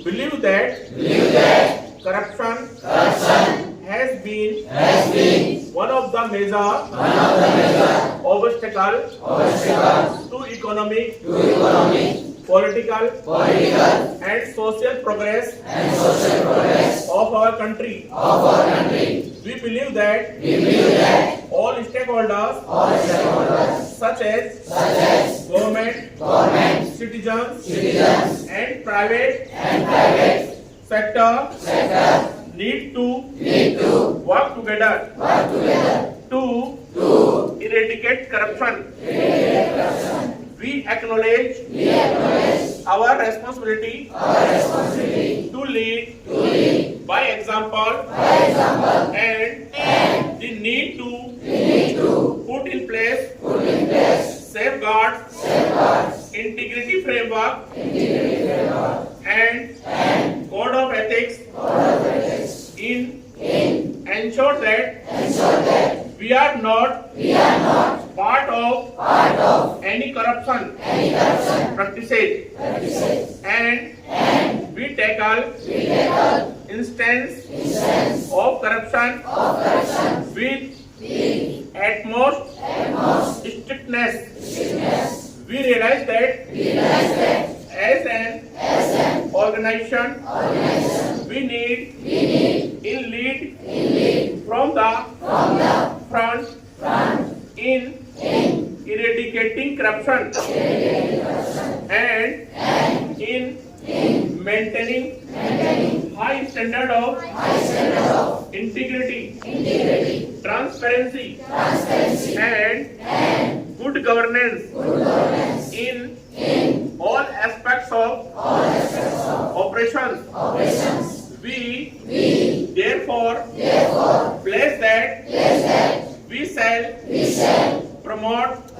believe that corruption has been one of the major obstacles to economic, political, and social progress of our country. We believe that all stakeholders, such as government, citizens, and private sector, need to work together to eradicate corruption. We acknowledge our responsibility to lead by example and the need to put in place safeguards, integrity framework, and code of ethics in ensure that we are not part of any corruption practices and we tackle instance of corruption with utmost strictness. We realize that as an organization we need in lead from the front in eradicating corruption and in maintaining high standard of integrity, transparency, and good governance in all aspects of operations. We therefore place that we shall promote